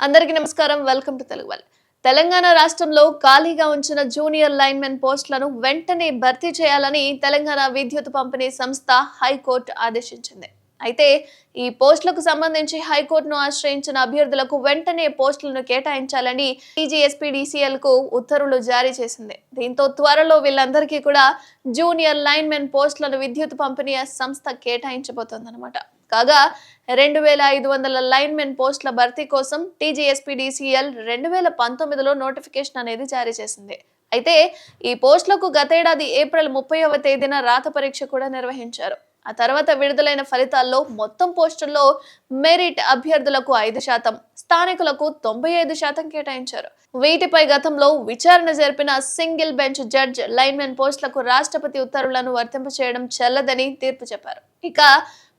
అందరికీ నమస్కారం. Welcome to Telugu వల్. తెలంగాణ రాష్ట్రంలో ఖాళీగా ఉంచిన జూనియర్ లైన్మెన్ పోస్టులను వెంటనే భర్తీ చేయాలని తెలంగాణ విద్యుత్ పంపిణీ సంస్థ హైకోర్టు ఆదేశించింది. అయితే ఈ పోస్టులకు సంబంధించి హైకోర్టును ఆశ్రయించిన అభ్యర్థులకు వెంటనే పోస్టులను కేటాయించాలని టీజీఎస్పీడీసీఎల్ కు ఉత్తర్వులు జారీ చేసింది. దీంతో త్వరలో వీళ్ళందరికీ కూడా జూనియర్ లైన్మెన్ పోస్టులను విద్యుత్ పంపిణీ సంస్థ కేటాయించబోతోందన్నమాట. కాగా 2500 లైన్మెన్ పోస్టుల భర్తీ కోసం టీజీఎస్పీడీసీఎల్ 2019లో నోటిఫికేషన్ అనేది జారీ చేసింది. అయితే ఈ పోస్టులకు గతేడాది ఏప్రిల్ 30వ తేదీన రాత పరీక్ష కూడా నిర్వహించారు. ఆ తర్వాత విడుదలైన ఫలితాల్లో మొత్తం పోస్టుల్లో మెరిట్ అభ్యర్థులకు 5%, స్థానికులకు 95% కేటాయించారు. వీటిపై గతంలో విచారణ జరిపిన సింగిల్ బెంచ్ జడ్జ్ లైన్మెన్ పోస్టులకు రాష్ట్రపతి ఉత్తర్వులను వర్తింపచేయడం చెల్లదని తీర్పు చెప్పారు. ఇక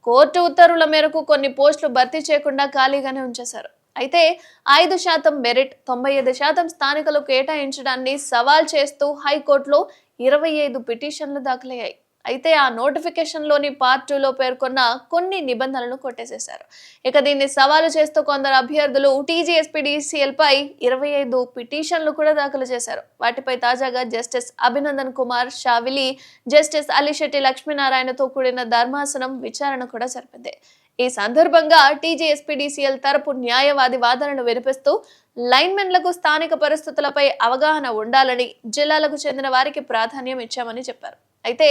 కోర్టు ఉత్తర్వుల మేరకు కొన్ని పోస్టులు భర్తీ చేయకుండా ఖాళీగానే ఉంచేశారు. అయితే 5% మెరిట్, 95% స్థానికులు కేటాయించడాన్ని సవాల్ చేస్తూ హైకోర్టులో 25 పిటిషన్లు దాఖలయ్యాయి. అయితే ఆ నోటిఫికేషన్ లోని పార్ట్ 2లో పేర్కొన్న కొన్ని నిబంధనలను కొట్టేసేశారు. ఇక దీన్ని సవాలు చేస్తూ కొందరు అభ్యర్థులు టీజీఎస్పీడీసీఎల్ పై 25 పిటిషన్లు కూడా దాఖలు చేశారు. వాటిపై తాజాగా జస్టిస్ అభినందన్ కుమార్ షావిలి, జస్టిస్ అలిశెట్టి లక్ష్మీనారాయణతో కూడిన ధర్మాసనం విచారణ కూడా జరిపింది. ఈ సందర్భంగా టీజీఎస్పీడీసీఎల్ తరపు న్యాయవాది వాదనలు వినిపిస్తూ లైన్మెన్లకు స్థానిక పరిస్థితులపై అవగాహన ఉండాలని, జిల్లాలకు చెందిన వారికి ప్రాధాన్యం ఇచ్చామని చెప్పారు. అయితే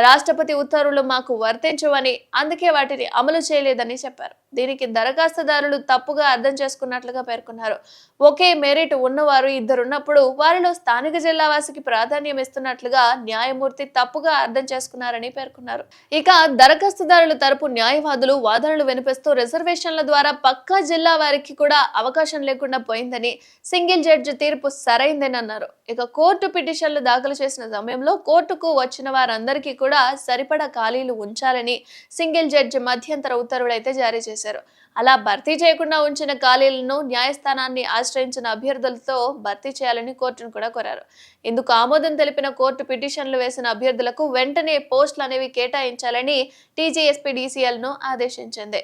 రాష్ట్రపతి ఉత్తర్వులు మాకు వర్తించవని, అందుకే వాటిని అమలు చేయలేదని చెప్పారు. దీనికి దరఖాస్తుదారులు తప్పుగా అర్థం చేసుకున్నట్లుగా పేర్కొన్నారు. ఒకే మెరిట్ ఉన్నవారు ఇద్దరున్నప్పుడు వారిలో స్థానిక జిల్లావాసికి ప్రాధాన్యం ఇస్తున్నట్లుగా న్యాయమూర్తి తప్పుగా అర్థం చేసుకున్నారని పేర్కొన్నారు. ఇక దరఖాస్తుదారుల తరపు న్యాయవాదులు వాదనలు వినిపిస్తూ రిజర్వేషన్ల ద్వారా పక్కా జిల్లా వారికి కూడా అవకాశం లేకుండా పోయిందని, సింగిల్ జడ్జి తీర్పు సరైందని అన్నారు. ఇక కోర్టు పిటిషన్లు దాఖలు చేసిన సమయంలో కోర్టుకు వచ్చిన వారందరికీ కూడా సరిపడా ఖాళీలు ఉంచాలని సింగిల్ జడ్జి మధ్యంతర ఉత్తర్వులు అయితే జారీ చేశారు. అలా భర్తీ చేయకుండా ఉంచిన ఖాళీలను న్యాయస్థానాన్ని ఆశ్రయించిన అభ్యర్థులతో భర్తీ చేయాలని కోర్టును కూడా కోరారు. ఇందుకు ఆమోదం తెలిపిన కోర్టు పిటిషన్లు వేసిన అభ్యర్థులకు వెంటనే పోస్టులు అనేవి కేటాయించాలని టీజీఎస్పీడీసీఎల్ ను ఆదేశించింది.